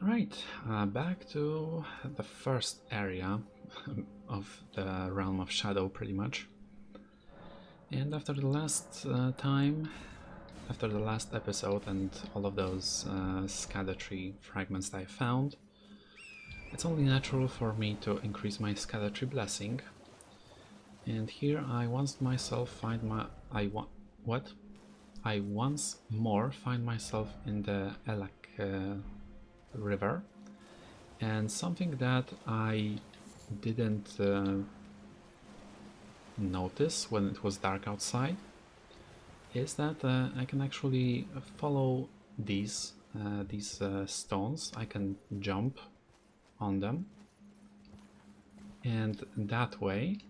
Right, back to the first area of the Realm of Shadow, pretty much. And after the last after the last episode and all of those Scada tree fragments that I found, it's only natural for me to increase my Scada tree blessing. And here I once myself find my what? I once more find myself in the Elak river, and something that I didn't notice when it was dark outside is that I can actually follow these stones. I can jump on them, and that way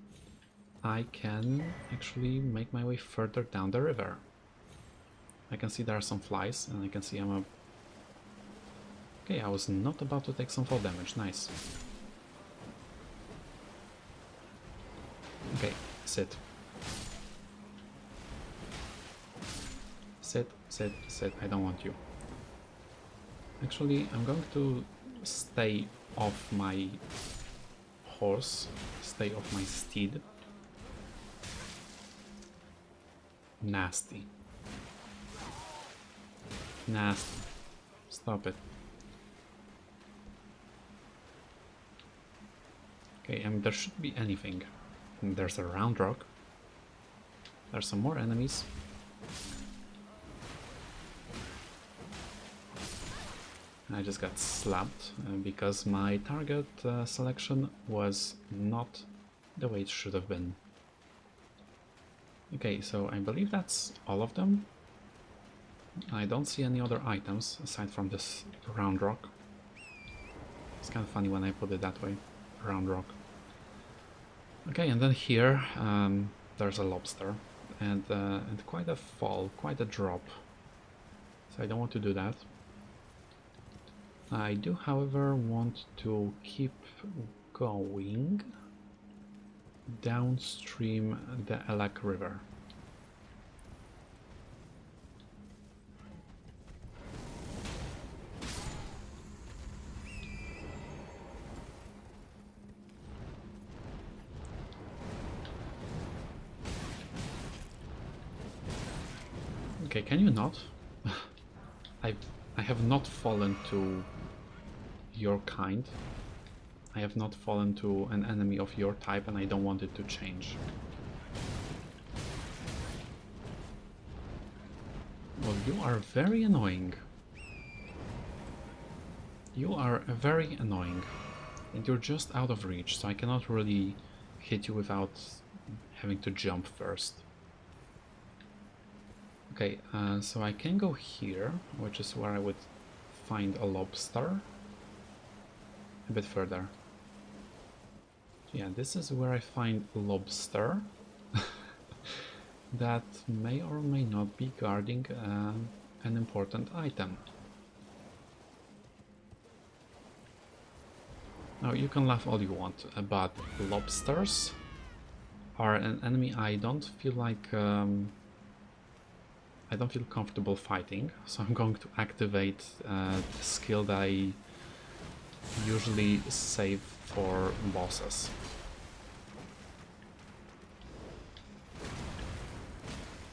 I can actually make my way further down the river. I can see there are some flies, and I can see I'm a... Okay, I was not about to take some fall damage, nice. Okay, sit. Sit, sit, sit, I don't want you. Actually, I'm going to stay off my horse, stay off my steed. Nasty. Nasty. Stop it. Okay, there should be anything. There's a round rock. There's some more enemies. I just got slapped because my target selection was not the way it should have been. Okay, so I believe that's all of them. I don't see any other items aside from this round rock. It's kind of funny when I put it that way, round rock. Okay, and then here there's a lobster and quite a fall, quite a drop. So I don't want to do that. I do, however, want to keep going downstream the Elak River. Okay, can you not? I have not fallen to your kind. I have not fallen to an enemy of your type, and I don't want it to change. Well, you are very annoying. You are very annoying. And you're just out of reach, so I cannot really hit you without having to jump first. Okay, so I can go here, which is where I would find a lobster. A bit further. Yeah, this is where I find a lobster that may or may not be guarding an important item. Now, you can laugh all you want, but lobsters are an enemy I don't feel like I don't feel comfortable fighting, so I'm going to activate the skill that I usually save for bosses.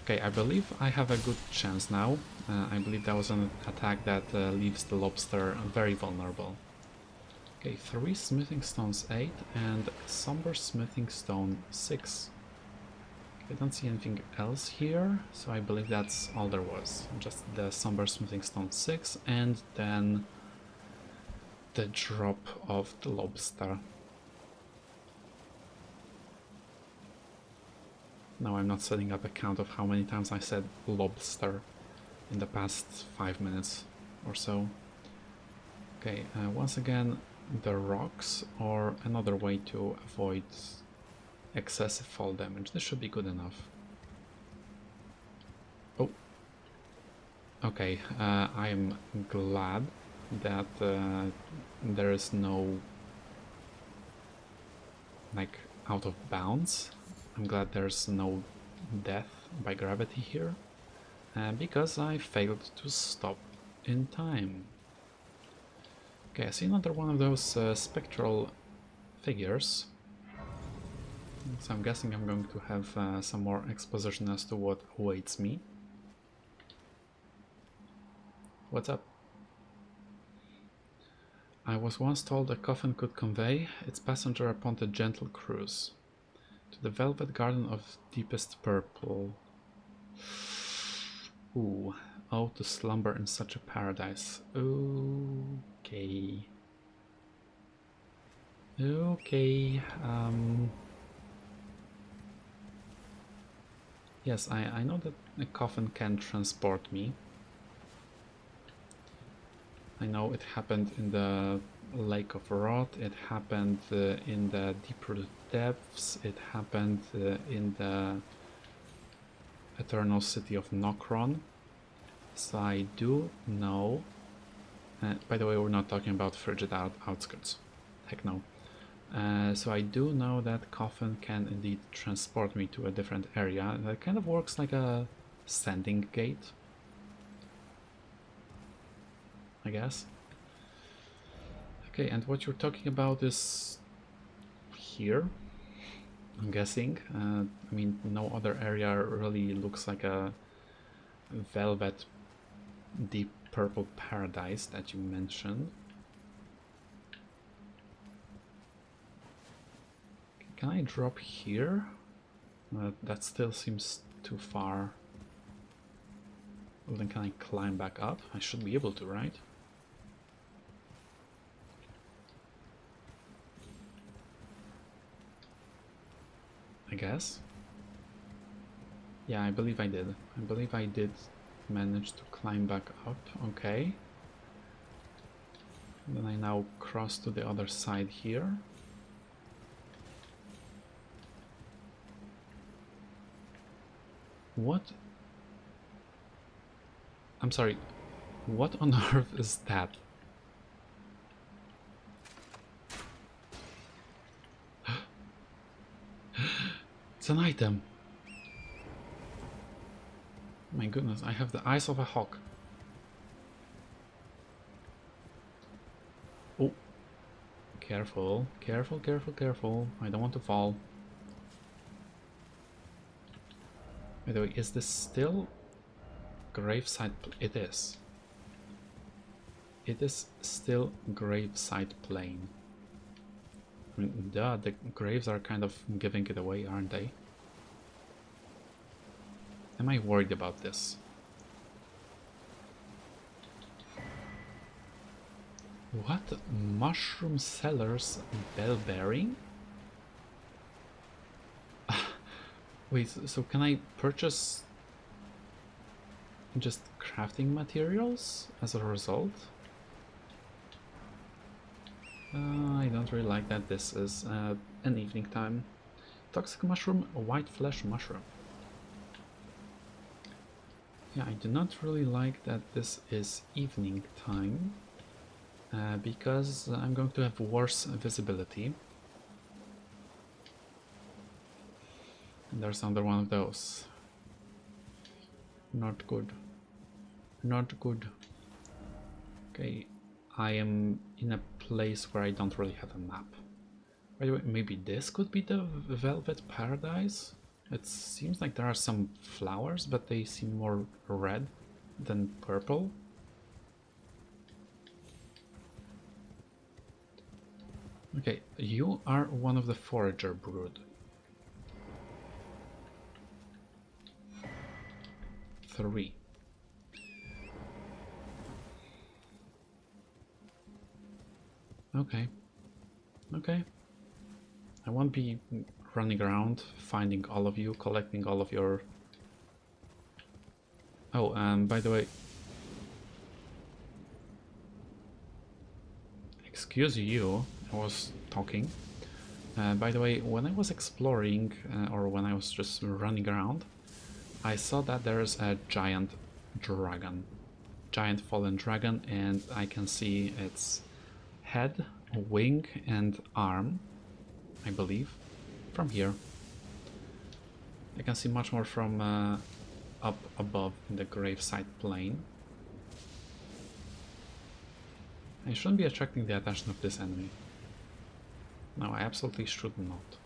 Okay, I believe I have a good chance now. I believe that was an attack that leaves the lobster very vulnerable. Okay, 3 smithing stones 8 and somber smithing stone 6. I don't see anything else here, so I believe that's all there was. Just the somber smithing stone 6 and then the drop of the lobster. Now I'm not setting up a count of how many times I said lobster in the past 5 minutes or so. Okay, once again, the rocks or another way to avoid excessive fall damage. This should be good enough. Oh. Okay, I am glad that there is no like out of bounds. I'm glad there's no death by gravity here, because I failed to stop in time. Okay, I see another one of those spectral figures. So I'm guessing I'm going to have some more exposition as to what awaits me. What's up? I was once told a coffin could convey its passenger upon a gentle cruise to the velvet garden of deepest purple. Ooh, oh, to slumber in such a paradise. Okay. Okay, yes, I know that a coffin can transport me. I know it happened in the Lake of Rot, it happened in the deeper depths, it happened in the Eternal City of Nokron. So I do know... by the way, we're not talking about Frigid Outskirts. Heck no. So I do know that Coffin can indeed transport me to a different area. That kind of works like a sending gate, I guess. Okay, and what you're talking about is here, I'm guessing. I mean, no other area really looks like a velvet deep purple paradise that you mentioned. Can I drop here? That still seems too far. Well, then can I climb back up? I should be able to, right? I guess. Yeah, I believe I did. I believe I did manage to climb back up. Okay. And then I now cross to the other side here. What? I'm sorry. What on earth is that? It's an item. My goodness, I have the eyes of a hawk. Oh. Careful, careful, careful, careful. I don't want to fall. By the way, is this still Gravesite? It is. It is still Gravesite Plain. I mean, duh, the graves are kind of giving it away, aren't they? Am I worried about this? What? Mushroom Sellers Bell Bearing? Wait, so can I purchase just crafting materials as a result? I don't really like that this is an evening time. Toxic mushroom, white flesh mushroom. Yeah, I do not really like that this is evening time because I'm going to have worse visibility. And there's another one of those. Not good. Not good. Okay, I am in a place where I don't really have a map. By the way, maybe this could be the Velvet Paradise? It seems like there are some flowers, but they seem more red than purple. Okay, you are one of the forager brood. 3. Okay. Okay. I won't be running around finding all of you, collecting all of your... Oh, by the way... Excuse you, I was talking. By the way, when I was exploring, or when I was just running around, I saw that there's a giant dragon. Giant fallen dragon, and I can see its head, wing, and arm, I believe, from here. I can see much more from up above in the Gravesite Plain. I shouldn't be attracting the attention of this enemy. No, I absolutely should not.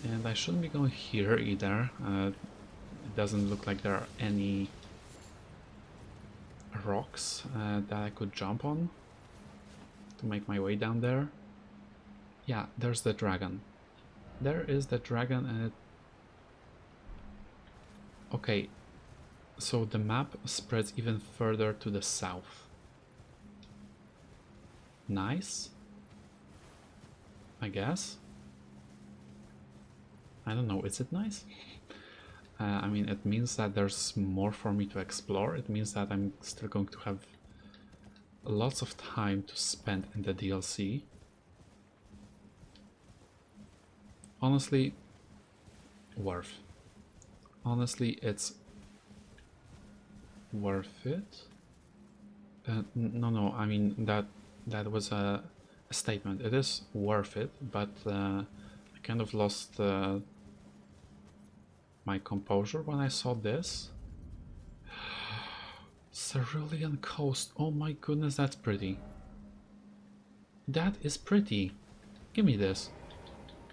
And I shouldn't be going here either. It doesn't look like there are any rocks that I could jump on to make my way down there. Yeah, there's the dragon. There is the dragon and it... Okay, so the map spreads even further to the south. Nice, I guess. I don't know, is it nice? I mean, it means that there's more for me to explore. It means that I'm still going to have lots of time to spend in the DLC. Honestly, worth. Honestly, it's worth it. No, I mean that was a statement. It is worth it, but I kind of lost my composure when I saw this. Cerulean Coast. Oh my goodness, that's pretty. That is pretty. Give me this.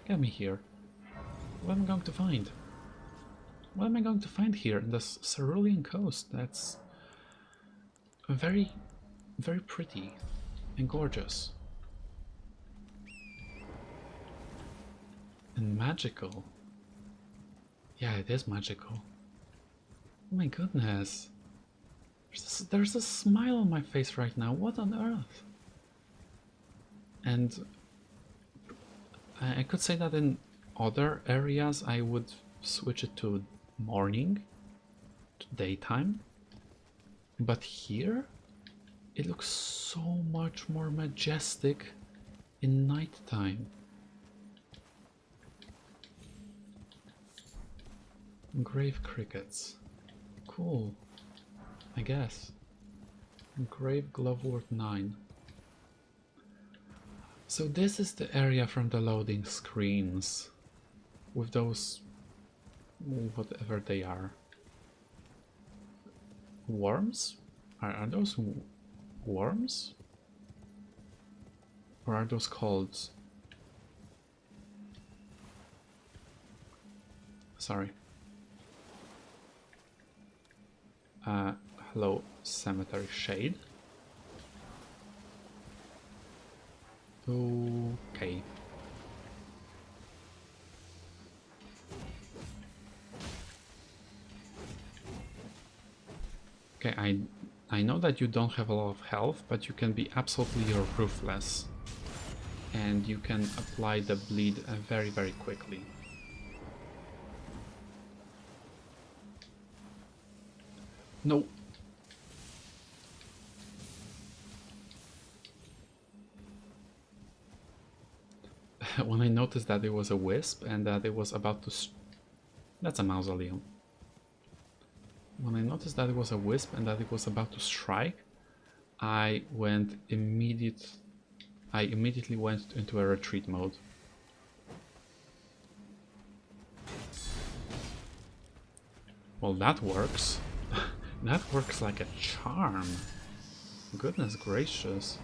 Get me here. What am I going to find? What am I going to find here in this Cerulean Coast? That's very, very pretty and gorgeous. And magical. Yeah, it is magical. Oh my goodness. There's a smile on my face right now. What on earth? And I could say that in other areas I would switch it to morning, to daytime. But here, it looks so much more majestic in nighttime. Grave crickets. Cool, I guess. Grave Glovewort 9. So this is the area from the loading screens with those, whatever they are. Worms? Are those worms? Or are those called... Sorry. Hello, Cemetery Shade. Okay. Okay, I know that you don't have a lot of health, but you can be absolutely ruthless. And you can apply the bleed very, very quickly. No. When I noticed that it was a wisp and that it was about to... That's a mausoleum. When I noticed that it was a wisp and that it was about to strike, I immediately went into a retreat mode. Well, that works. That works like a charm. Goodness gracious.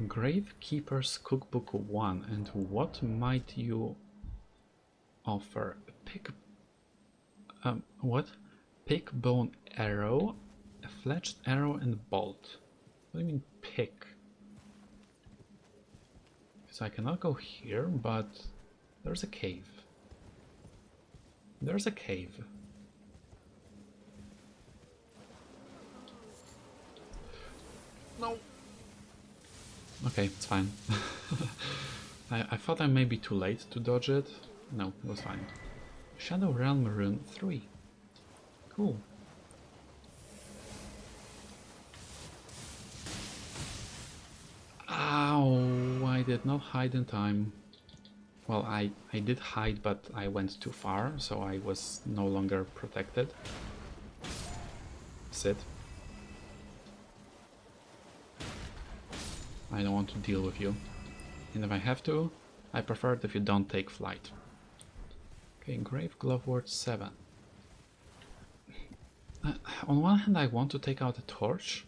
Gravekeeper's Cookbook 1, and what might you offer? What? Pick, bone, arrow, a fletched arrow, and bolt. What do you mean pick? So I cannot go here, but there's a cave. There's a cave. No. Okay, it's fine. I thought I may be too late to dodge it. No, it was fine. Shadow Realm Rune 3. Cool. Ow, I did not hide in time. Well, I did hide, but I went too far, so I was no longer protected. Sit. I don't want to deal with you. And if I have to, I prefer it if you don't take flight. Okay, Grave Glovewort 7. on one hand I want to take out a torch,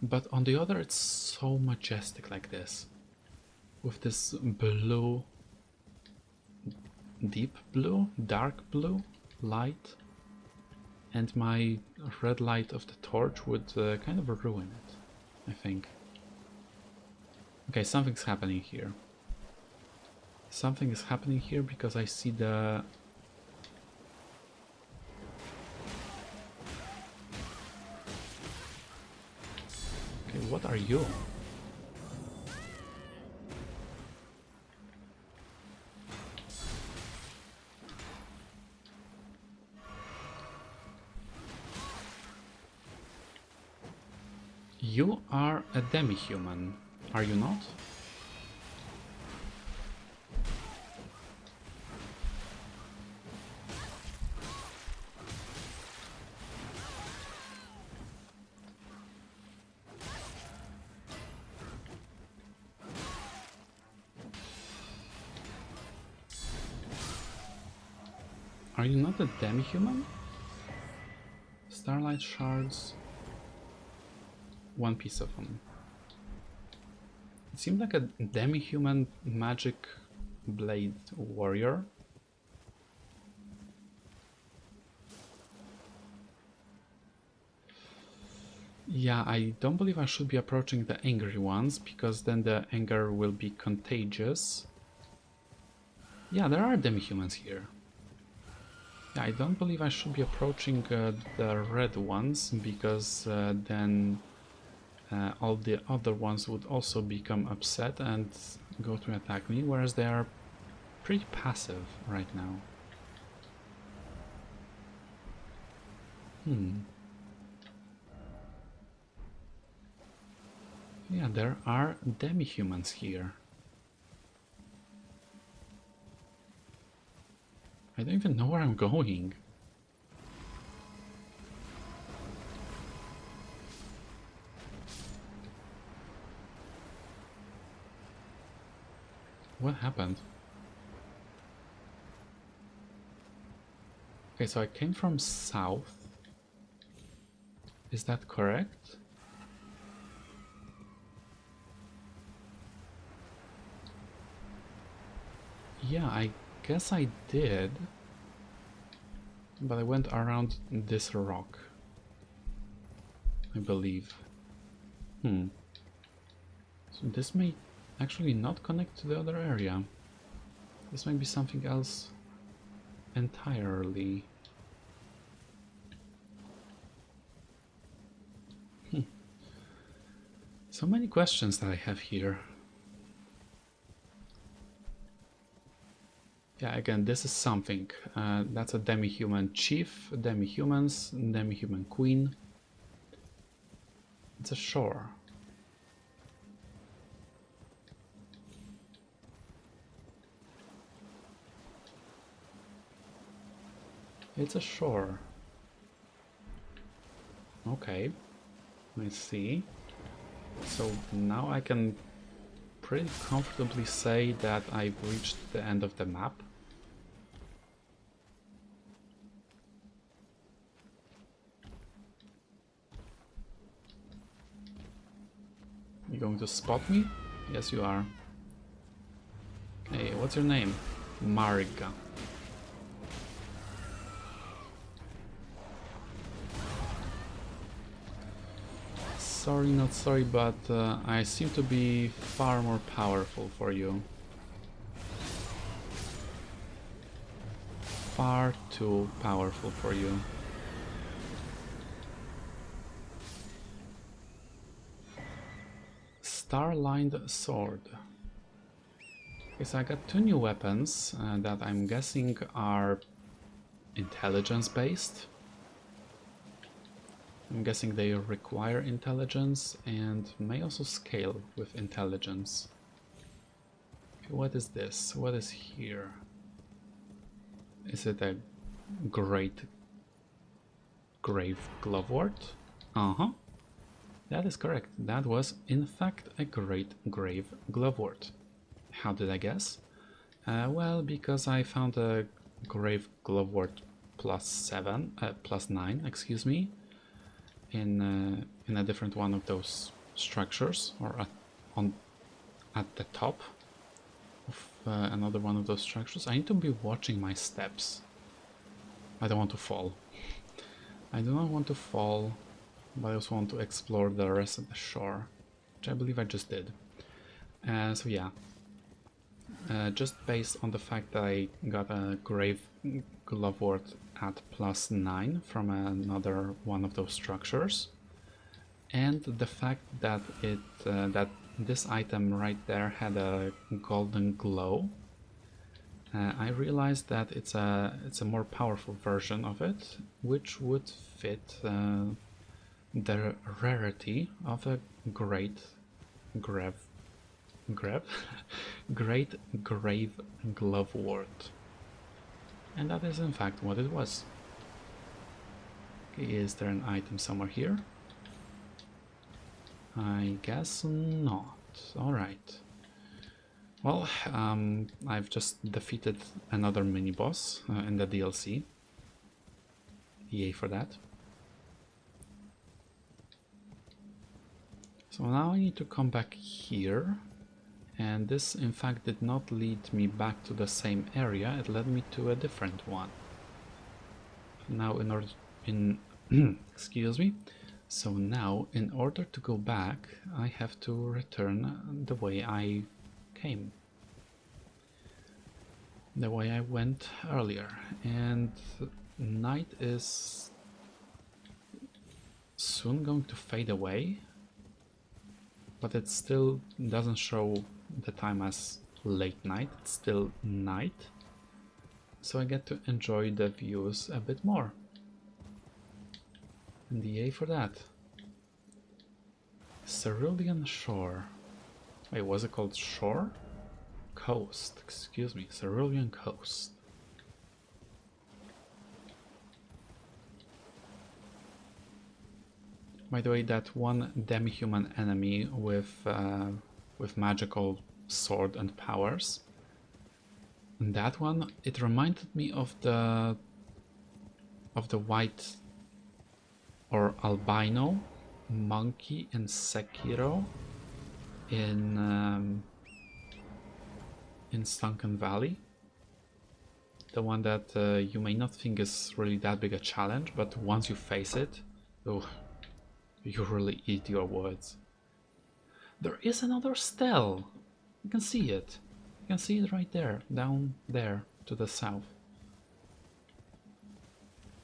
but on the other it's so majestic like this. With this blue, deep blue, dark blue light, and my red light of the torch would kind of ruin it, I think. Okay, something's happening here. Something is happening here because I see the... Okay, what are you? You are a demi-human, are you not? Are you not a demi-human? Starlight shards. One piece of them. It seemed like a demi-human magic blade warrior. Yeah, I don't believe I should be approaching the angry ones, because then the anger will be contagious. Yeah, there are demi-humans here. Yeah, I don't believe I should be approaching the red ones, because then all the other ones would also become upset and go to attack me, whereas they are pretty passive right now. Yeah, there are demi-humans here. I don't even know where I'm going. What happened? Okay, so I came from south. Is that correct? Yeah, I guess I did. But I went around this rock, I believe. So this may actually not connect to the other area. This might be something else entirely. So many questions that I have here. Yeah, again, this is something. That's a demi-human chief, demi-humans, demi-human queen. It's a shore. It's a shore. Okay, I see. So now I can pretty comfortably say that I've reached the end of the map. You going to spot me? Yes, you are. Hey, what's your name? Mariga. Sorry, not sorry, but I seem to be far more powerful for you. Far too powerful for you. Star-lined sword. Okay, so I got two new weapons that I'm guessing are intelligence-based. I'm guessing they require intelligence and may also scale with intelligence. Okay, what is this? What is here? Is it a great grave glovewort? Uh-huh. That is correct. That was, in fact, a great grave glovewort. How did I guess? Well, because I found a grave glovewort plus 9, excuse me, in a different one of those structures, or at the top of another one of those structures. I need to be watching my steps. I don't want to fall. I do not want to fall, but I also want to explore the rest of the shore, which I believe I just did. So yeah, just based on the fact that I got a grave glovewort at +9 from another one of those structures, and the fact that that this item right there had a golden glow, I realized that it's a more powerful version of it, which would fit the rarity of a great grave glovewort, and that is in fact what it was. Okay, is there an item somewhere here? I guess not. Alright. Well, I've just defeated another mini-boss in the DLC. Yay for that. So now I need to come back here, and this in fact did not lead me back to the same area, it led me to a different one. Now excuse me. So now, in order to go back, I have to return the way I came. The way I went earlier. And night is soon going to fade away, but it still doesn't show the time as late night, it's still night. So I get to enjoy the views a bit more. And yay for that. Cerulean Shore. Wait, was it called Shore? Coast, excuse me. Cerulean Coast. By the way, that one demi-human enemy with magical sword and powers, that one, it reminded me of the white or albino monkey in Sekiro in Sunken Valley. The one that you may not think is really that big a challenge, but once you face it, oh, you really eat your words. There is another stele. You can see it. You can see it right there, down there to the south.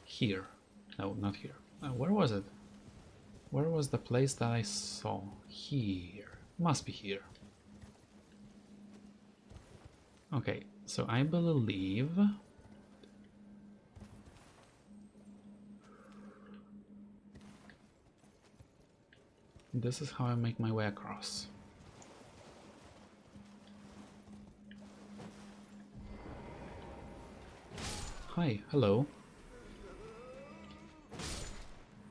Here. No, not here. Where was it? Where was the place that I saw? Here. Must be here. Okay, so I believe this is how I make my way across. Hi, hello.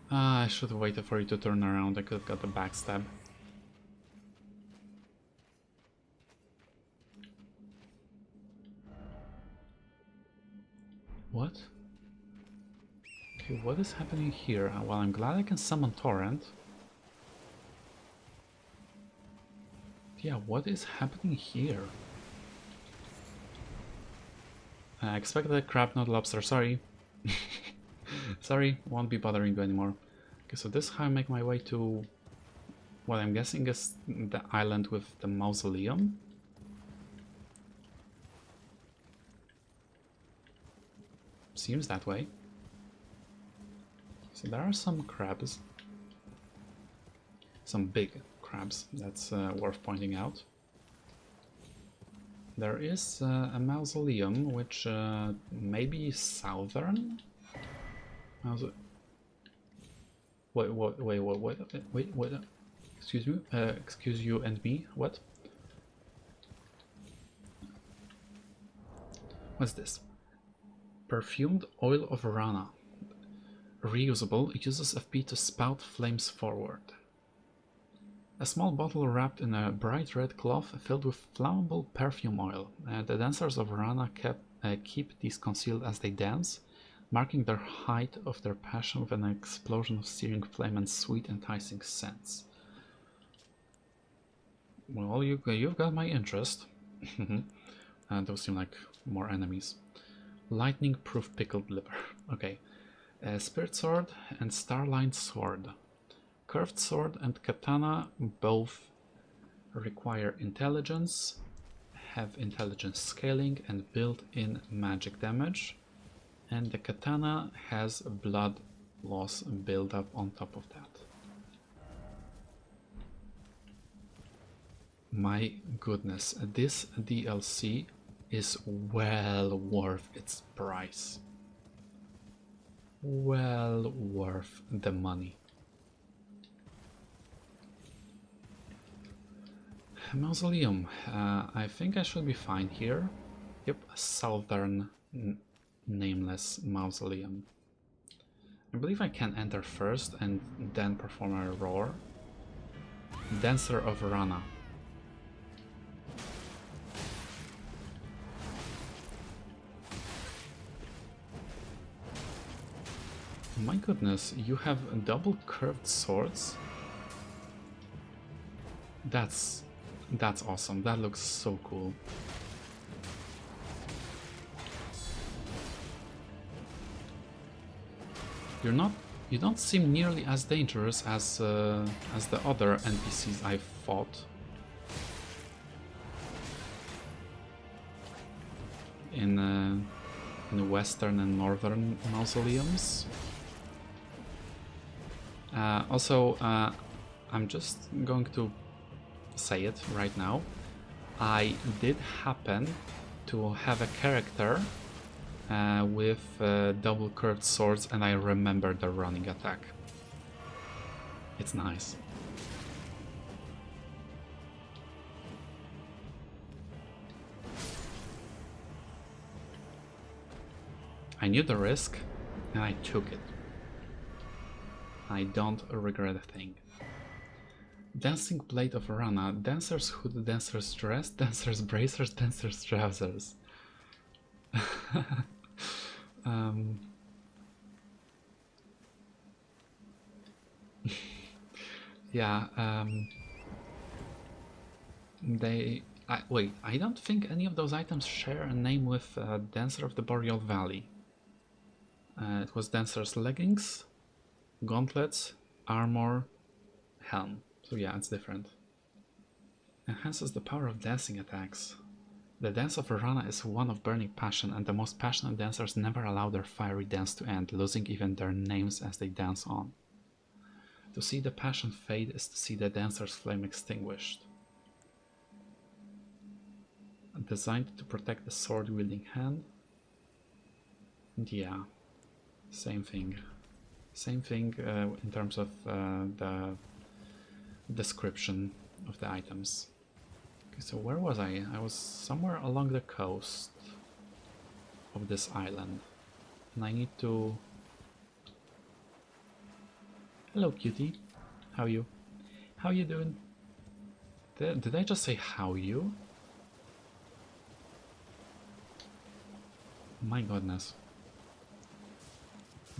Ah, I should have waited for you to turn around. I could have got the backstab. What? Okay, what is happening here? Well, I'm glad I can summon Torrent. Yeah, what is happening here? I expected a crab, not lobster, sorry. Sorry, won't be bothering you anymore. Okay, so this is how I make my way to what I'm guessing is the island with the Mausoleum. Seems that way. So there are some crabs. Some big crabs, that's worth pointing out. There is a Mausoleum, which may be southern? Wait, excuse me, excuse you and me, what? What's this? Perfumed oil of Rana. Reusable, uses FP to spout flames forward. A small bottle wrapped in a bright red cloth filled with flammable perfume oil. The dancers of Rana keep these concealed as they dance, marking the height of their passion with an explosion of searing flame and sweet, enticing scents. Well, you've got my interest. Those seem like more enemies. Lightning-proof pickled liver. Okay. Spirit sword and starline sword. Curved sword and katana both require intelligence, have intelligence scaling and built-in magic damage, and the katana has blood loss build-up on top of that. My goodness, this DLC is well worth its price. Well worth the money. Mausoleum. I think I should be fine here. Yep, southern Nameless Mausoleum. I believe I can enter first and then perform a roar. Dancer of Rana. My goodness, you have double curved swords? That's awesome. That looks so cool. You don't seem nearly as dangerous as the other NPCs I've fought in the western and northern mausoleums. Also, I'm just going to say it right now. I did happen to have a character with double curved swords, and I remember the running attack. It's nice. I knew the risk, and I took it. I don't regret a thing. Dancing Blade of Rana, Dancer's Hood, Dancer's Dress, Dancer's Bracers, Dancer's Trousers. Yeah, wait, I don't think any of those items share a name with Dancer of the Boreal Valley. It was Dancer's Leggings, Gauntlets, Armor, Helm. So yeah, it's different. Enhances the power of dancing attacks. The dance of Rana is one of burning passion, and the most passionate dancers never allow their fiery dance to end, losing even their names as they dance on. To see the passion fade is to see the dancer's flame extinguished. Designed to protect the sword-wielding hand. And yeah, same thing. Same thing in terms of the description of the items. Okay, so where was I? I was somewhere along the coast of this island. And I need to... Hello, cutie. How you? How you doing? Did I just say how you? My goodness.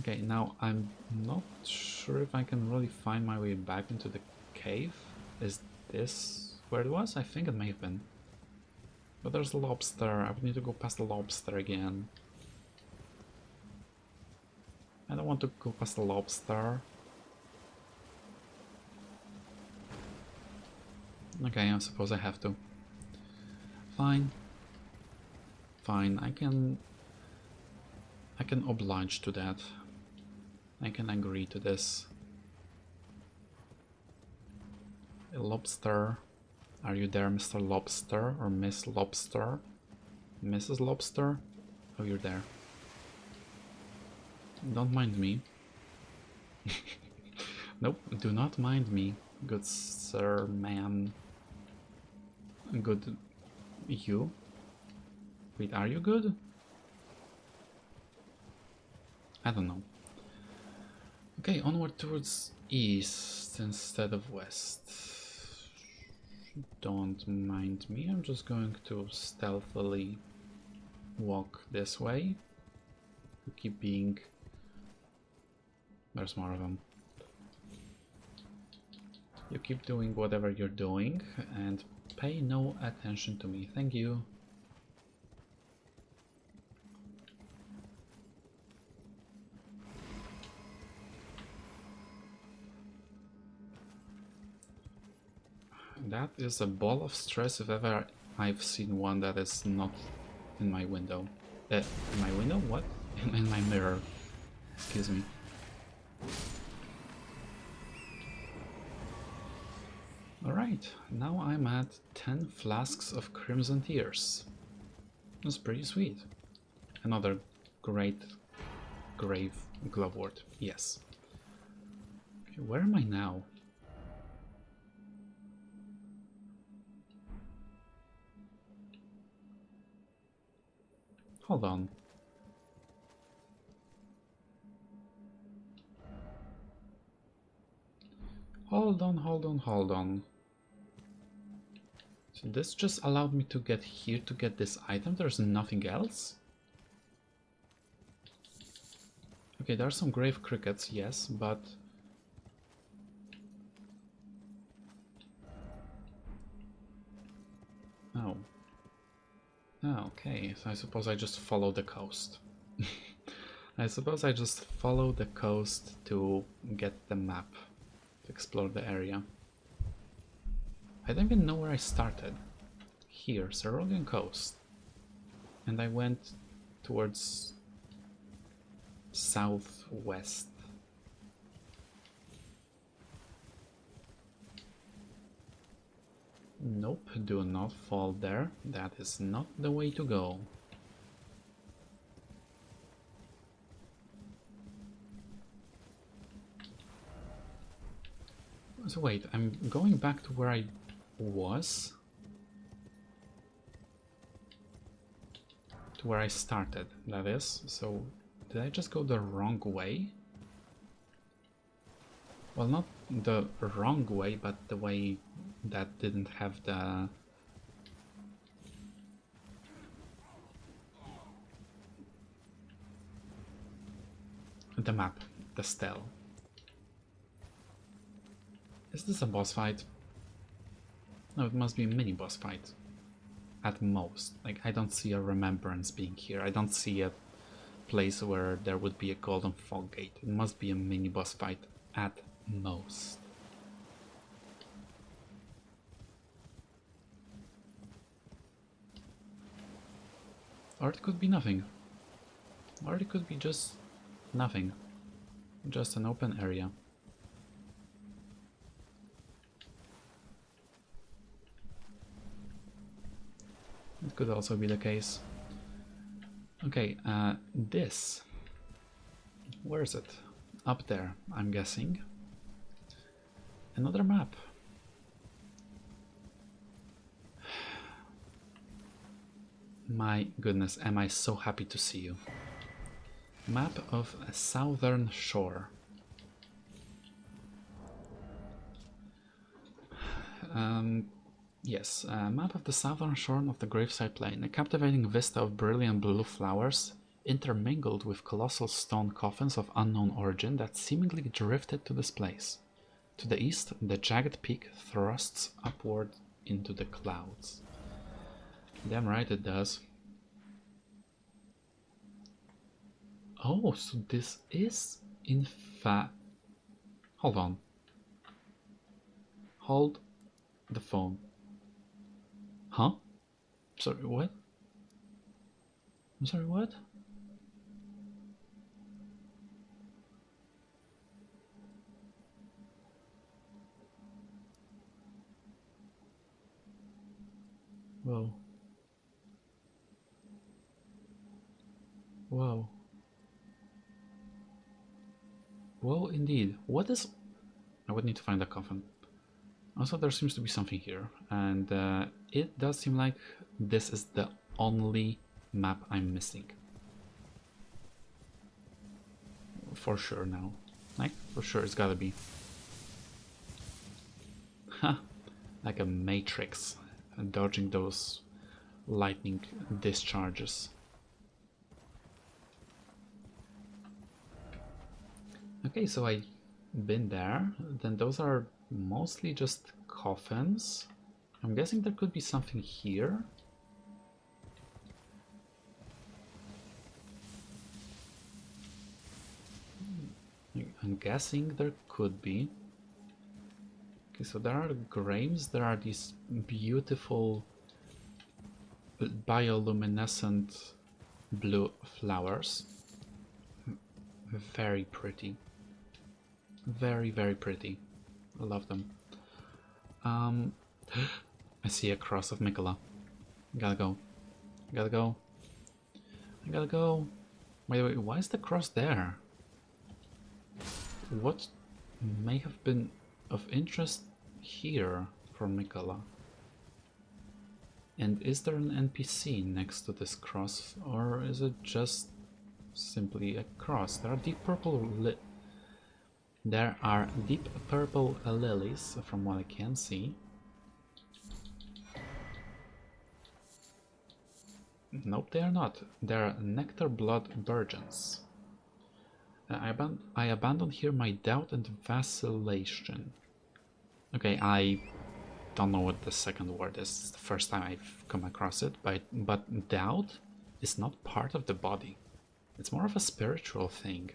Okay, now I'm not sure if I can really find my way back into the cave. Is this where it was? I think it may have been. But there's a lobster. I would need to go past the lobster again. I don't want to go past the lobster. Okay, I suppose I have to. Fine. Fine, I can oblige to that. I can agree to this. A lobster. Are you there, Mr. Lobster? Or Miss Lobster? Mrs. Lobster? Oh, you're there. Don't mind me. Nope, do not mind me, good sir, ma'am. Good... You? Wait, are you good? I don't know. Okay, onward towards east instead of west. Don't mind me, I'm just going to stealthily walk this way. You keep being... There's more of them. You keep doing whatever you're doing and pay no attention to me. Thank you. That is a ball of stress if ever I've seen one that is not in my window. In my window? What? In my mirror. Excuse me. Alright, now I'm at 10 flasks of Crimson Tears. That's pretty sweet. Another great grave glovewort. Yes. Okay, where am I now? Hold on. Hold on. So this just allowed me to get here to get this item. There's nothing else? Okay, there are some grave crickets, yes, but... Oh. Oh, okay, so I suppose I just follow the coast. I suppose I just follow the coast to get the map, to explore the area. I don't even know where I started. Here, Cerulean Coast. And I went towards southwest. Nope, do not fall there. That is not the way to go. So wait, I'm going back to where I was? To where I started, that is. So, did I just go the wrong way? Well, not the wrong way, but the way that didn't have the... the map, the stele. Is this a boss fight? No, it must be a mini boss fight. At most. Like, I don't see a remembrance being here. I don't see a place where there would be a golden fog gate. It must be a mini boss fight at most. Or it could be nothing. Or it could be just nothing. Just an open area. It could also be the case. Okay, this. Where is it? Up there, I'm guessing. Another map. My goodness, am I so happy to see you. Map of a southern shore. Yes, map of the southern shore of the Gravesite Plain. A captivating vista of brilliant blue flowers intermingled with colossal stone coffins of unknown origin that seemingly drifted to this place. To the east, the jagged peak thrusts upward into the clouds. Damn right it does. Oh, so this is in fact... Hold on. Hold the phone. Huh? Sorry, what? I'm sorry, what? Whoa. Whoa. Whoa, indeed. What is... I would need to find a coffin. Also, there seems to be something here, and it does seem like this is the only map I'm missing. For sure now. Like, for sure it's gotta be. Ha! Like a matrix, dodging those lightning discharges. Okay, so I've been there. Then those are mostly just coffins. I'm guessing there could be something here. I'm guessing there could be. Okay, so there are graves, there are these beautiful bioluminescent blue flowers. Very pretty. Very, very pretty. I love them. I see a cross of Mikola. Gotta go. Gotta go. I gotta go. By the way, why is the cross there? What may have been of interest here for Mikola? And is there an NPC next to this cross, or is it just simply a cross? There are deep purple lilies, from what I can see. Nope, they are not. They're nectar blood burgeons. I abandon here my doubt and vacillation. Okay, I don't know what the second word is. It's the first time I've come across it, but doubt is not part of the body. It's more of a spiritual thing.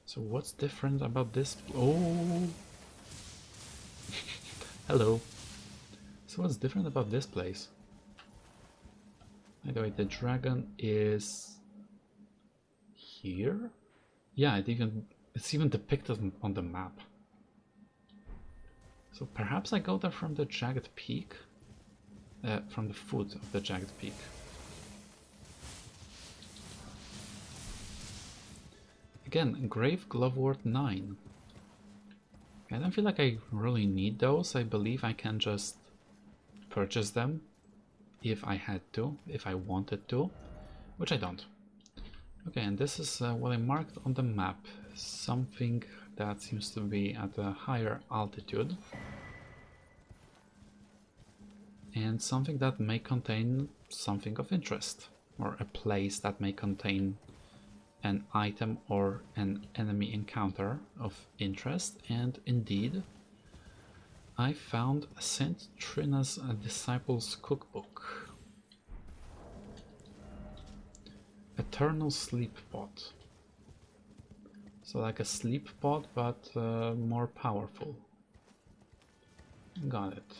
So what's different about this? Oh! Hello. So what's different about this place? By the way, the dragon is here? Yeah, it's even depicted on the map. So perhaps I go there from the jagged peak? From the foot of the jagged peak. Again, Grave Glovewort 9. I don't feel like I really need those. I believe I can just purchase them if I had to, if I wanted to, which I don't. Okay, and this is what I marked on the map. Something that seems to be at a higher altitude. And something that may contain something of interest. Or a place that may contain an item or an enemy encounter of interest. And indeed, I found Saint Trina's Disciples Cookbook. Eternal Sleep Pot. So like a sleep pot, but more powerful. Got it.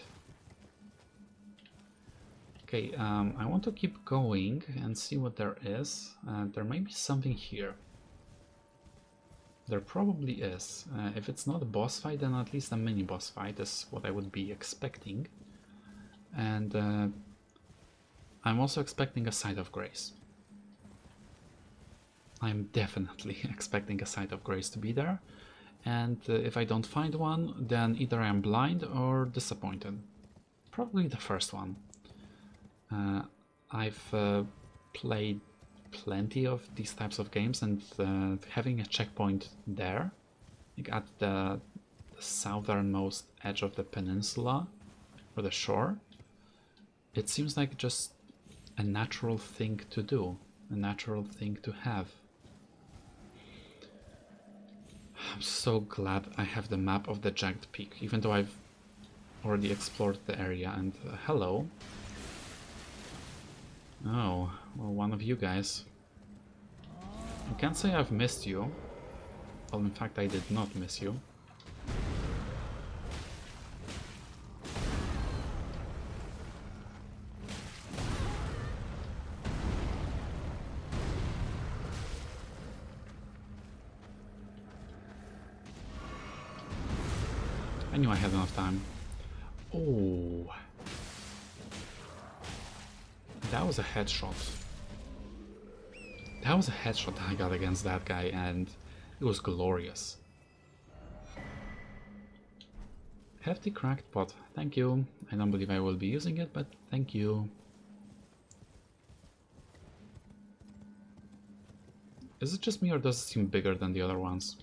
Okay, I want to keep going and see what there is. There may be something here. There probably is. If it's not a boss fight, then at least a mini boss fight is what I would be expecting. And I'm also expecting a Site of Grace. I'm definitely expecting a Site of Grace to be there. And if I don't find one, then either I'm blind or disappointed. Probably the first one. I've played plenty of these types of games, and having a checkpoint there, like at the southernmost edge of the peninsula or the shore, it seems like just a natural thing to do, a natural thing to have. I'm so glad I have the map of the jagged peak, even though I've already explored the area. And hello. Oh, well, one of you guys. I can't say I've missed you. Well, in fact, I did not miss you. I knew I had enough time. Oh. That was a headshot. That was a headshot I got against that guy, and it was glorious. Hefty cracked pot. Thank you. I don't believe I will be using it, but thank you. Is it just me, or does it seem bigger than the other ones?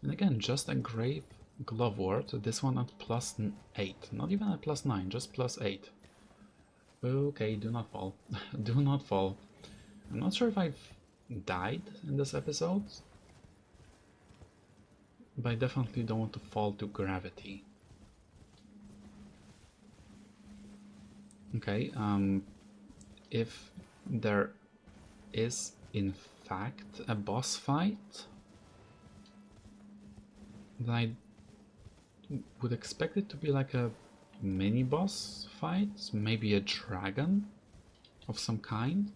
And again, just a Grave Glovewort. This one at +8. Not even at +9, just +8. Okay, do not fall. Do not fall. I'm not sure if I've died in this episode, but I definitely don't want to fall to gravity. Okay, if there is in fact a boss fight, then I would expect it to be like a mini boss fight, maybe a dragon of some kind.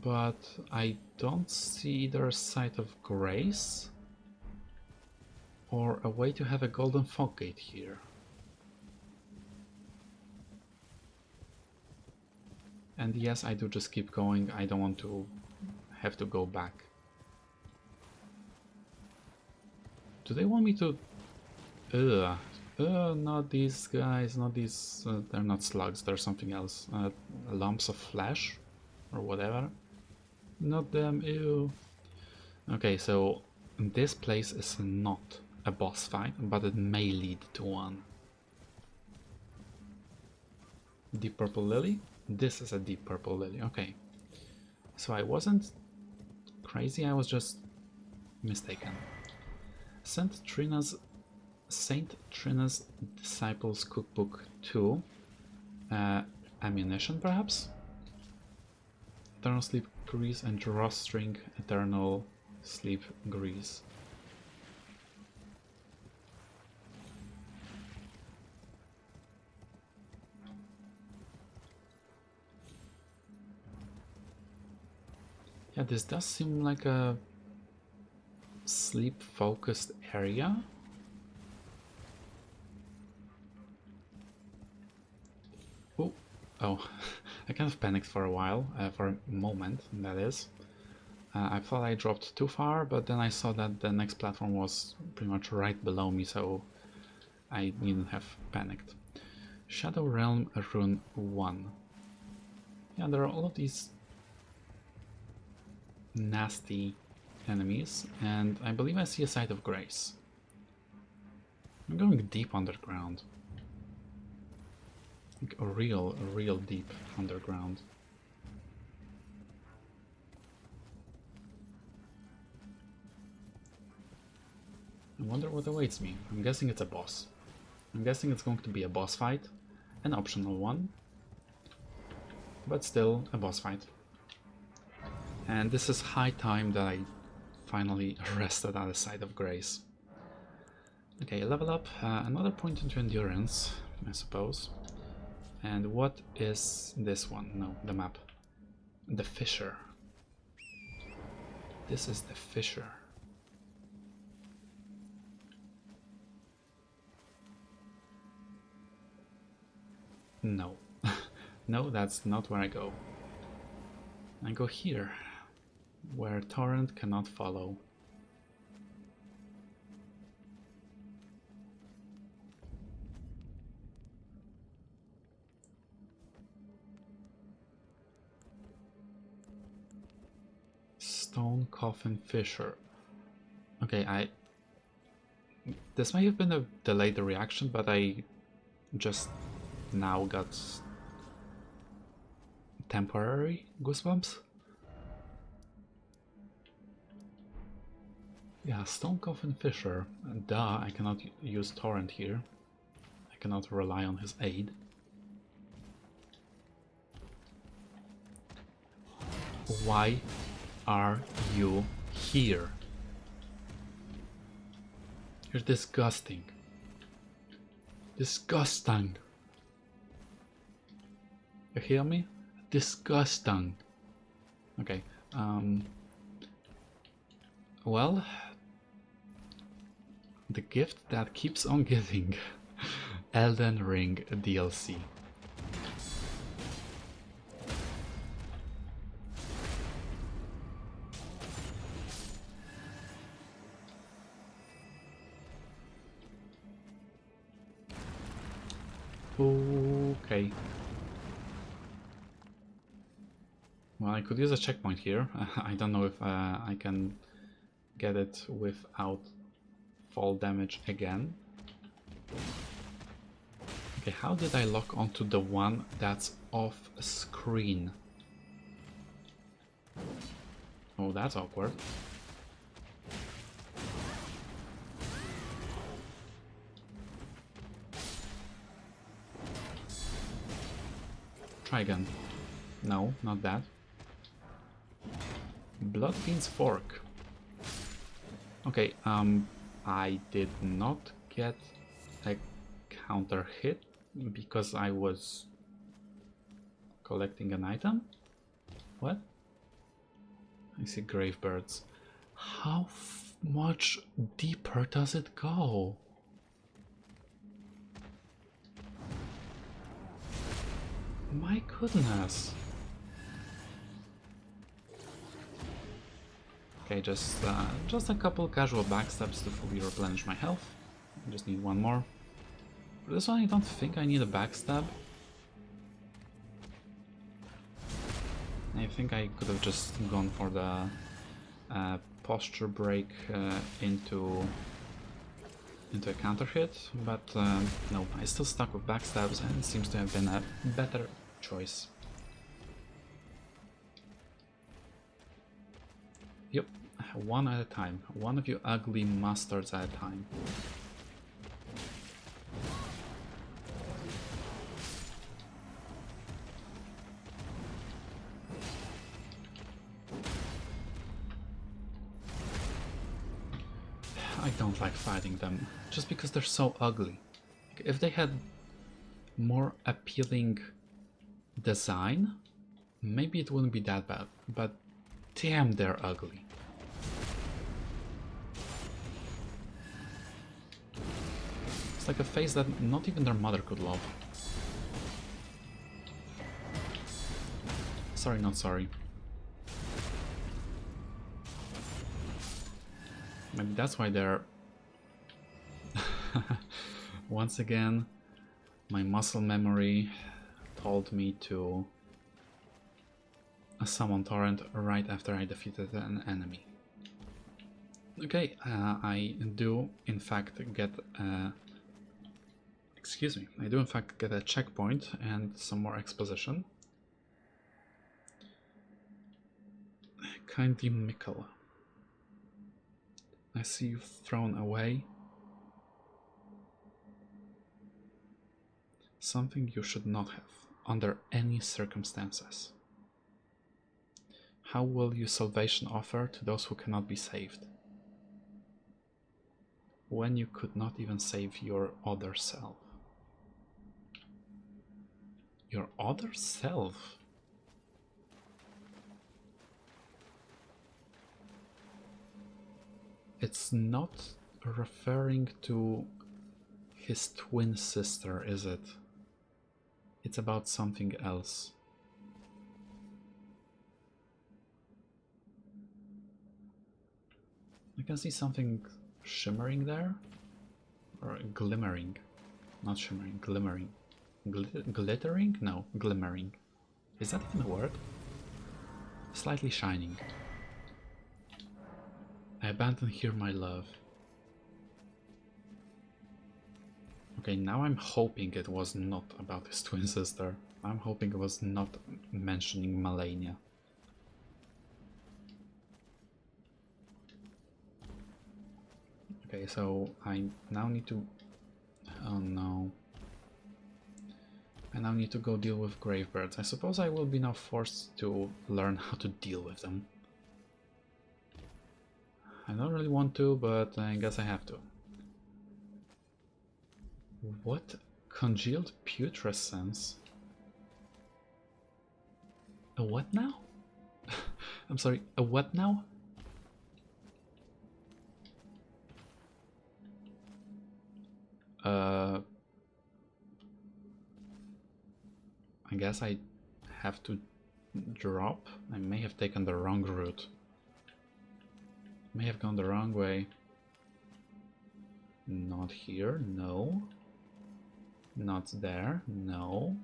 But I don't see either a site of grace or a way to have a golden fog gate here. And yes, I do just keep going, I don't want to have to go back. Do they want me to... not these guys, not these... they're not slugs, they're something else. Lumps of flesh? Or whatever. Not them, ew. Okay, so this place is not a boss fight, but it may lead to one. Deep purple lily? This is a deep purple lily, okay. So I wasn't crazy, I was just mistaken. Saint Trina's Disciples Cookbook 2. Ammunition, perhaps? Eternal Sleep Grease and Drawstring Eternal Sleep Grease. Yeah, this does seem like a sleep-focused area. Oh, I kind of panicked for a while, for a moment, that is. I thought I dropped too far, but then I saw that the next platform was pretty much right below me, so I needn't have panicked. Shadow Realm Rune 1. Yeah, there are all of these nasty enemies, and I believe I see a site of grace. I'm going deep underground. Like a real deep underground. I wonder what awaits me. I'm guessing it's a boss. I'm guessing it's going to be a boss fight, an optional one, but still a boss fight. And this is high time that I finally rested at the site of grace. Okay, level up, another point into endurance, I suppose. And what is this one? No, the map. The Fissure. This is the Fissure. No. No, that's not where I go. I go here, where Torrent cannot follow. Stone Coffin Fissure. Okay, this may have been a delayed reaction, but I just now got temporary goosebumps. Yeah, Stone Coffin Fissure. Duh, I cannot use Torrent here. I cannot rely on his aid. Why are you here? You're disgusting. Disgusting. You hear me? Disgusting. Okay, well, the gift that keeps on giving. Elden Ring DLC. Okay. Well, I could use a checkpoint here. I don't know if I can get it without fall damage again. Okay, how did I lock onto the one that's off screen? Oh, that's awkward. Try again. No, not that. Bloodfiend's Fork. Okay, I did not get a counter hit because I was collecting an item? What? I see grave birds. How much deeper does it go? My goodness. Okay, just a couple casual backstabs to fully replenish my health. I just need one more. For this one, I don't think I need a backstab. I think I could have just gone for the posture break into a counter hit, but no, I still stuck with backstabs and it seems to have been a better choice. Yep, one at a time. One of you ugly mustards at a time. I don't like fighting them, just because they're so ugly. If they had more appealing design, maybe it wouldn't be that bad, but damn, they're ugly. It's like a face that not even their mother could love. Sorry, not sorry. Maybe that's why they're... Once again, my muscle memory told me to summon Torrent right after I defeated an enemy. Okay, I do in fact get excuse me, I do in fact get a checkpoint and some more exposition. Kindly Mikkel. I see you've thrown away something you should not have, under any circumstances. How will you salvation offer to those who cannot be saved? When you could not even save your other self. Your other self? It's not referring to his twin sister, is it? It's about something else. I can see something shimmering there. Or glimmering. Not shimmering, glimmering. Glittering? No, glimmering. Is that even a word? Slightly shining. I abandon here my love. Okay, now I'm hoping it was not about his twin sister. I'm hoping it was not mentioning Malenia. Okay, so I now need to... Oh no. I now need to go deal with gravebirds. I suppose I will be now forced to learn how to deal with them. I don't really want to, but I guess I have to. What? Congealed putrescence? A what now? I'm sorry, a what now? I guess I have to drop. I may have taken the wrong route. May have gone the wrong way. Not here, no. Not there, no.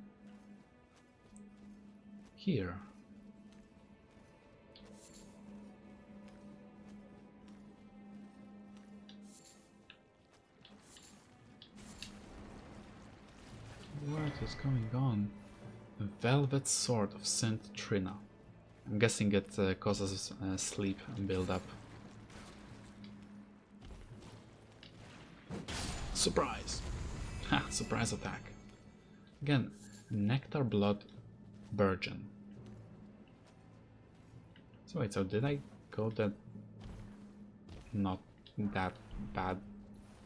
Here. What is going on? The Velvet Sword of Saint Trina. I'm guessing it causes sleep build-up. Surprise! Ha! Surprise attack. Again, Nectar Blood Virgin. So wait, so did I go that not that bad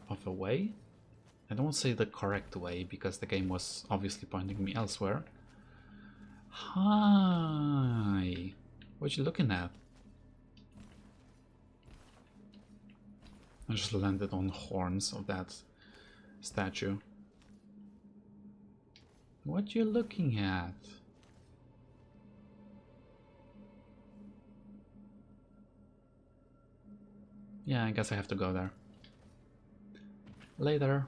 of a way? I don't want to say the correct way because the game was obviously pointing me elsewhere. Hi! What you looking at? I just landed on horns of that statue. What you looking at? Yeah, I guess I have to go there. Later.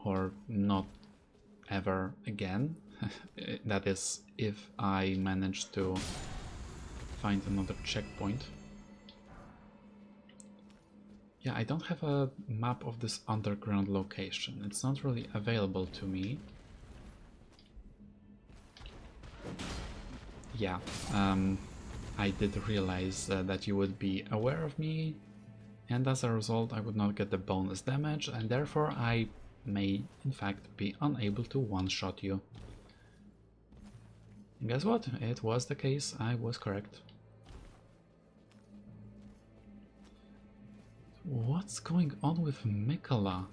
Or not ever again. That is, if I manage to find another checkpoint. Yeah, I don't have a map of this underground location. It's not really available to me. Yeah, I did realize that you would be aware of me, and as a result I would not get the bonus damage, and therefore I may in fact be unable to one-shot you. And guess what? It was the case. I was correct. What's going on with Mikola?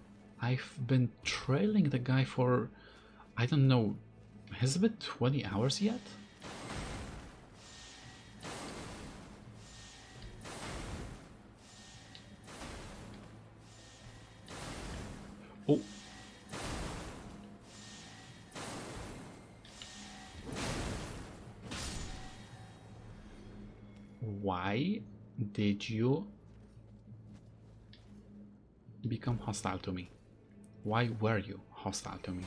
I've been trailing the guy for, I don't know, has it been 20 hours yet? Oh. Why did you become hostile to me? Why were you hostile to me?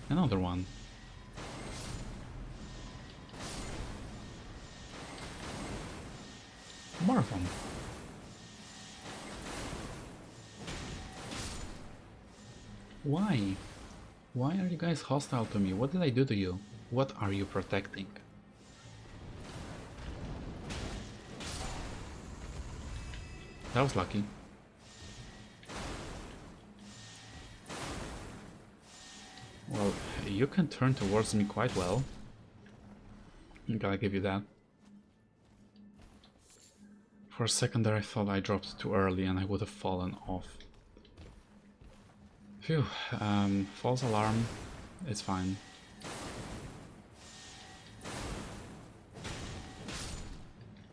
Another one. More of them. Why? Why are you guys hostile to me? What did I do to you? What are you protecting? That was lucky. Well, you can turn towards me quite well. Gotta give you that. For a second there I thought I dropped too early and I would have fallen off. Phew, false alarm, it's fine.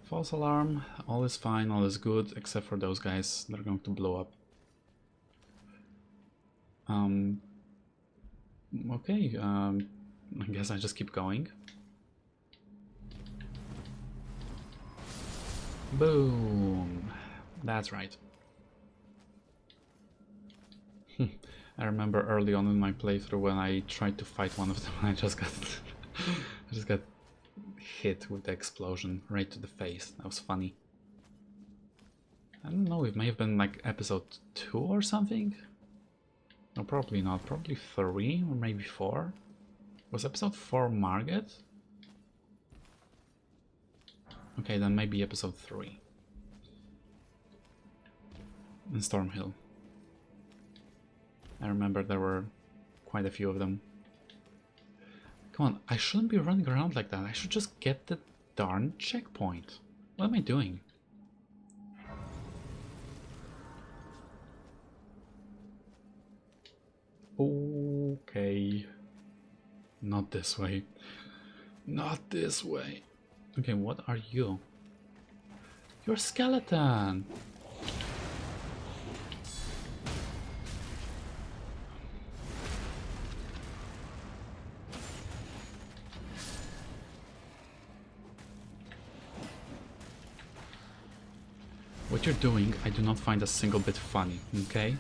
False alarm, all is fine, all is good, except for those guys, they're going to blow up. Okay, I guess I just keep going. Boom! That's right. I remember early on in my playthrough when I tried to fight one of them, I just got hit with the explosion right to the face. That was funny. I don't know, it may have been like episode 2 or something? No, probably not. Probably 3 or maybe 4. Was episode 4 Margit? Okay, then maybe episode 3. In Stormhill. I remember there were quite a few of them. Come on, I shouldn't be running around like that. I should just get the darn checkpoint. What am I doing? Okay. Not this way. Not this way. Okay, what are you? You're a skeleton! What you're doing, I do not find a single bit funny, okay?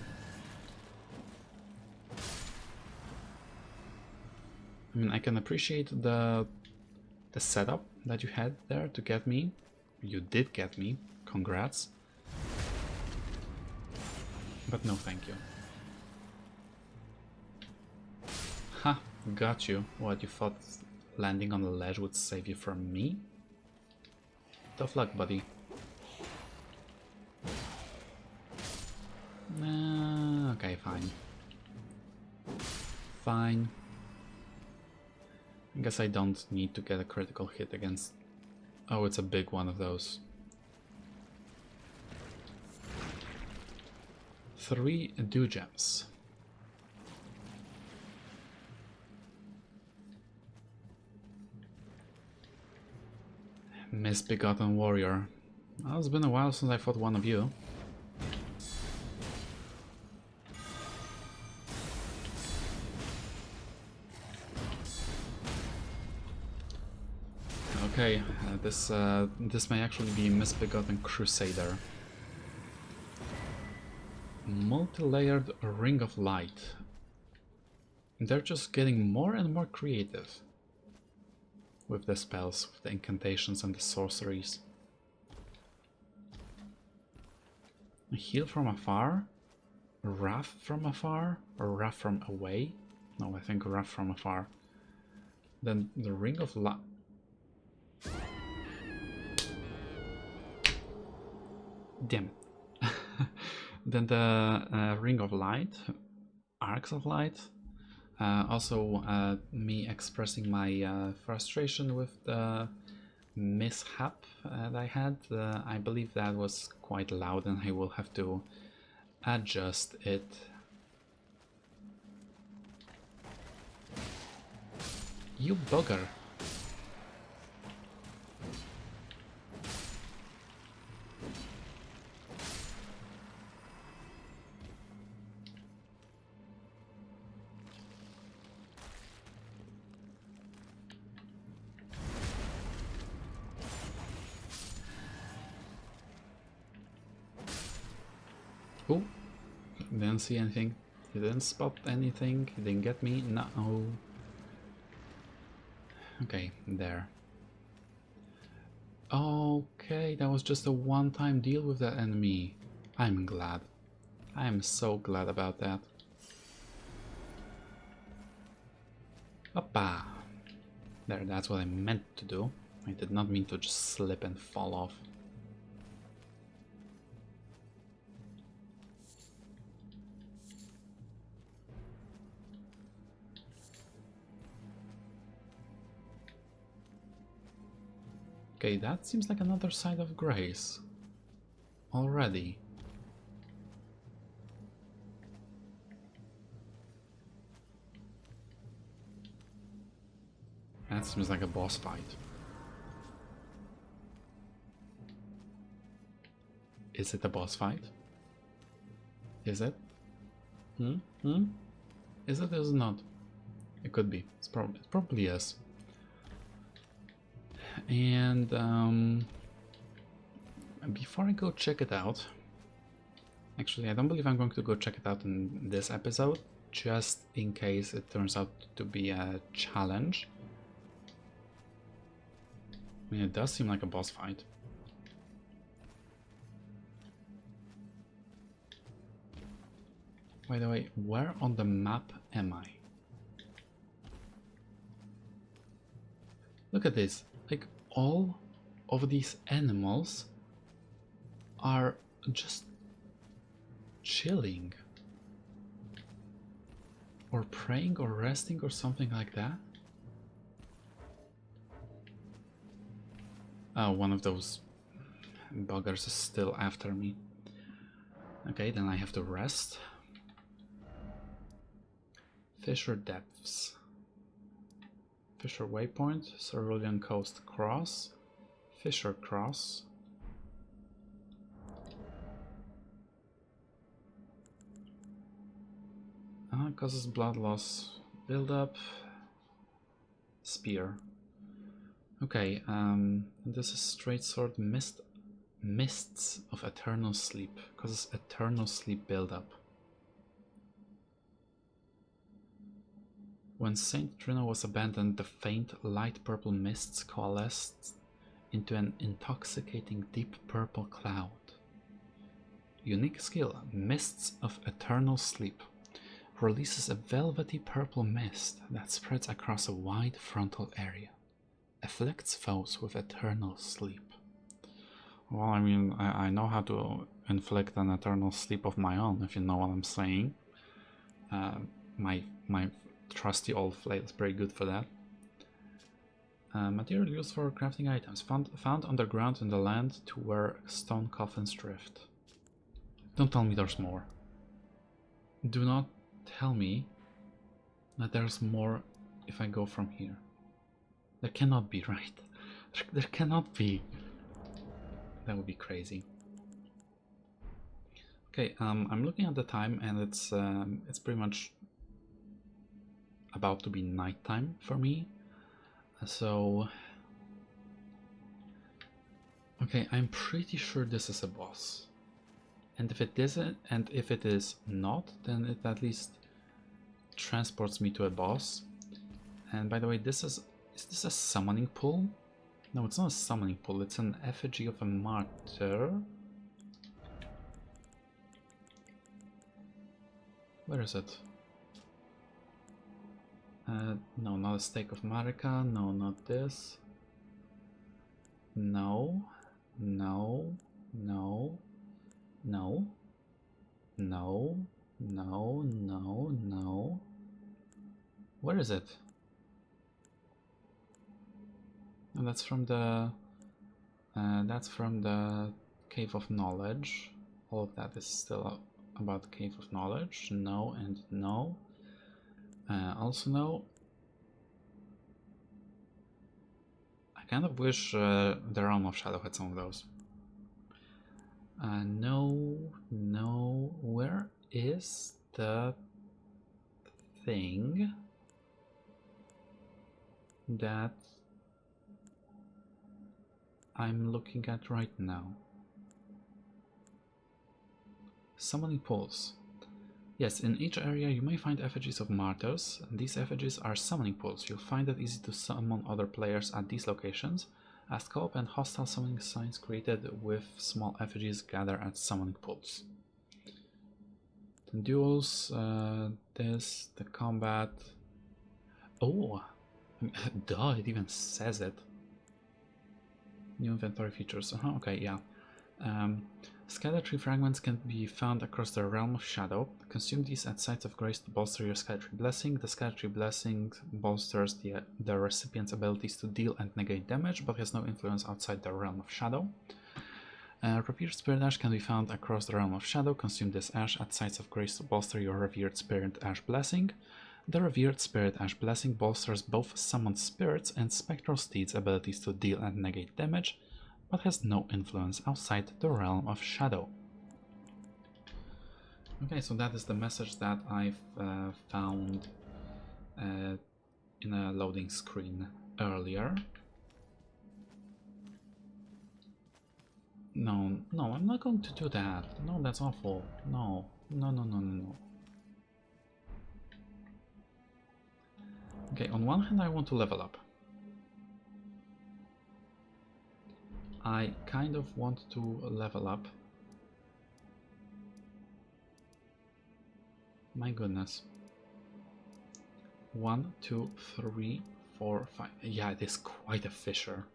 I mean, I can appreciate the setup that you had there to get me. You did get me, congrats. But no thank you. Got you. What, you thought landing on the ledge would save you from me? Tough luck, buddy. Okay, fine. Fine. I guess I don't need to get a critical hit against... Oh, it's a big one of those. 3 dew gems. Misbegotten warrior. Well, it's been a while since I fought one of you. Okay, this may actually be Misbegotten Crusader. Multi-layered Ring of Light. They're just getting more and more creative with the spells, with the incantations and the sorceries. Heal from afar? Wrath from afar? Or wrath from away? No, I think wrath from afar. Then the Ring of Light. Damn it. Then the Ring of Light, Arcs of Light. Also, me expressing my frustration with the mishap that I had. I believe that was quite loud and I will have to adjust it. You bugger. Oh, didn't see anything. You didn't spot anything. You didn't get me. No. Okay, there. Okay, that was just a one-time deal with that enemy. I'm glad. I'm so glad about that. Oppa! There, that's what I meant to do. I did not mean to just slip and fall off. Okay, that seems like another side of grace. Already. That seems like a boss fight. Is it a boss fight? Is it? Is it or is it not? It could be. It probably is. And before I go check it out, actually I don't believe I'm going to go check it out in this episode, just in case it turns out to be a challenge. I mean, it does seem like a boss fight. By the way, where on the map am I? Look at this. Like, all of these animals are just chilling. Or praying or resting or something like that. Oh, one of those buggers is still after me. Okay, then I have to rest. Fissure depths. Fissure waypoint, Cerulean Coast cross, Fissure cross. Causes blood loss, build up, spear. Okay, this is straight sword mists of eternal sleep, causes eternal sleep build up. When Saint Trina was abandoned, the faint light purple mists coalesced into an intoxicating deep purple cloud. Unique skill, Mists of Eternal Sleep. releases a velvety purple mist that spreads across a wide frontal area. Afflicts foes with eternal sleep. Well, I mean, I know how to inflict an eternal sleep of my own, if you know what I'm saying. My trusty old flail is pretty good for that. Material used for crafting items, found underground in the land to where stone coffins drift. Don't tell me there's more. Do not tell me that there's more if I go from here. There cannot be, right? There cannot be. That would be crazy. Okay, I'm looking at the time, and it's pretty much about to be nighttime for me. So, okay, I'm pretty sure this is a boss. And if it isn't, and if it is not, then it at least transports me to a boss. And by the way, is this a summoning pool? No, it's not a summoning pool, it's an effigy of a martyr. Where is it? No, not a stake of Marika, no, not this. No, no, no, no, no, no, no, no. Where is it? And that's from the Cave of Knowledge. All of that is still about the Cave of Knowledge. No and no. Also no. I kind of wish the Realm of Shadow had some of those. No, no. Where is the thing that I'm looking at right now? Summoning pools. Yes, in each area you may find effigies of martyrs. These effigies are summoning pools. You'll find it easy to summon other players at these locations, as co-op and hostile summoning signs created with small effigies gather at summoning pools. The duels, the combat. Oh, duh, it even says it. New inventory features. Okay, yeah. Skeletry fragments can be found across the Realm of Shadow. Consume these at sites of grace to bolster your Skeletry Blessing. The Skeletry Blessing bolsters the recipient's abilities to deal and negate damage, but has no influence outside the Realm of Shadow. Revered Spirit Ash can be found across the Realm of Shadow. Consume this ash at sites of grace to bolster your Revered Spirit Ash Blessing. The Revered Spirit Ash Blessing bolsters both summoned spirits and spectral steeds' abilities to deal and negate damage, but has no influence outside the Realm of Shadow. Okay, so that is the message that I've found in a loading screen earlier. No, no, I'm not going to do that. No, that's awful. No, no, no, no, no, no. Okay, on one hand I want to level up. I kind of want to level up. My goodness. 1, 2, 3, 4, 5. Yeah, it is quite a fissure.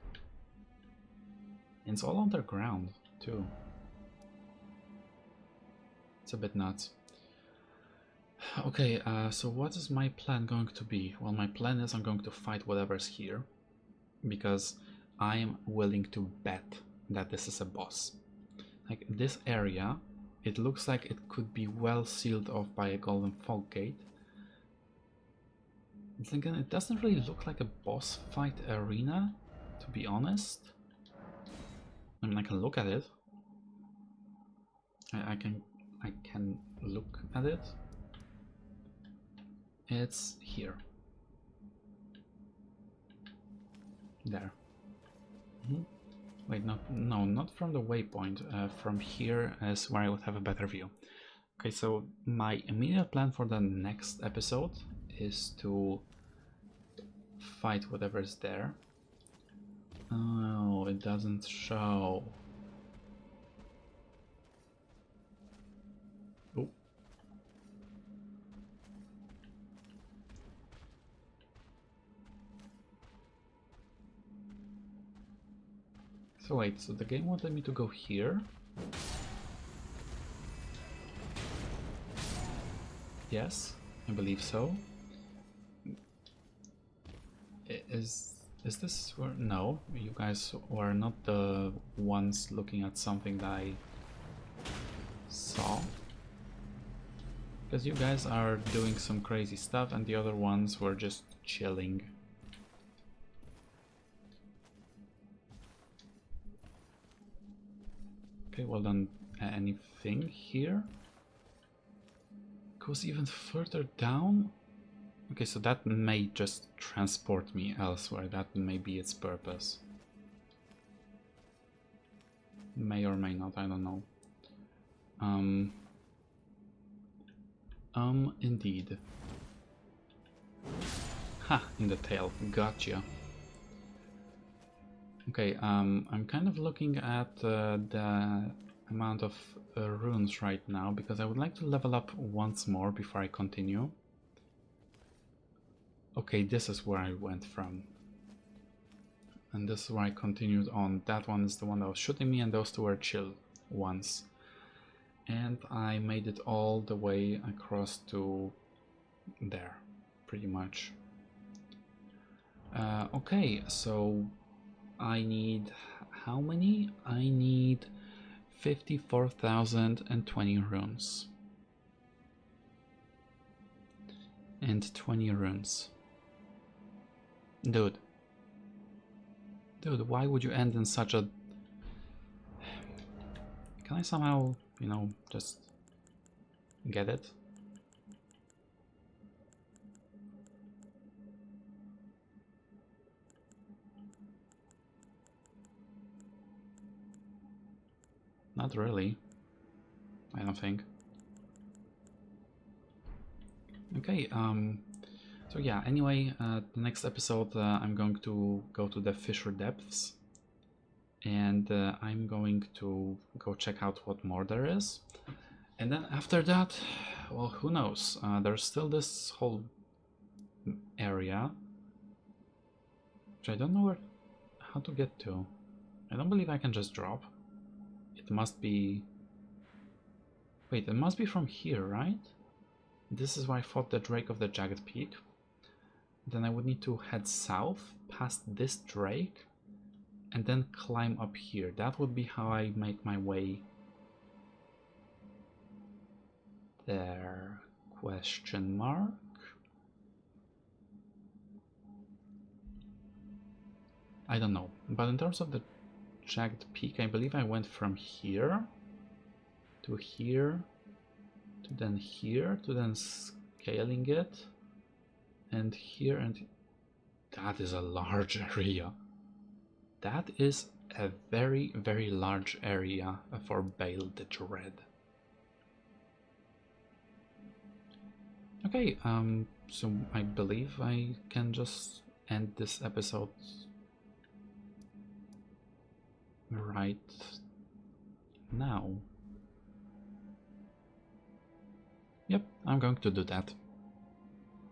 And it's all underground, too. It's a bit nuts. Okay, so what is my plan going to be? Well, my plan is I'm going to fight whatever's here, because I am willing to bet that this is a boss. Like, this area, it looks like it could be well sealed off by a golden fog gate. I'm thinking it doesn't really look like a boss fight arena, to be honest. I mean, I can look at it. I can look at it. It's here. There. Wait, no, not from the waypoint. From here is where I would have a better view. Okay, so my immediate plan for the next episode is to fight whatever is there. Oh, it doesn't show. Oh. So wait, so the game wanted me to go here? Yes, I believe so. Is this where... No, you guys were not the ones looking at something that I saw. Because you guys are doing some crazy stuff and the other ones were just chilling. Okay, well then, anything here? Goes even further down? Okay, so that may just transport me elsewhere. That may be its purpose. May or may not, I don't know. Indeed. Ha, in the tail. Gotcha. Okay, I'm kind of looking at the amount of runes right now because I would like to level up once more before I continue. Okay, this is where I went from. And this is where I continued on. That one is the one that was shooting me and those two were chill ones. And I made it all the way across to there, pretty much. Okay, so I need how many? I need 54,020 runes. And 20 runes. Dude, why would you end in such a... Can I somehow, you know, just get it? Not really. I don't think. Okay, so yeah, anyway, the next episode I'm going to go to the Fissure depths. And I'm going to go check out what more there is. And then after that, well, who knows? There's still this whole area, which I don't know how to get to. I don't believe I can just drop. It must be... Wait, it must be from here, right? This is where I fought the Drake of the Jagged Peak. Then I would need to head south, past this Drake, and then climb up here. That would be how I make my way there. Question mark? I don't know. But in terms of the Jagged Peak, I believe I went from here to here to then here to then scaling it and here, and that is a large area. That is a very, very large area for Bale the Dread. Okay, so I believe I can just end this episode right now. Yep, I'm going to do that.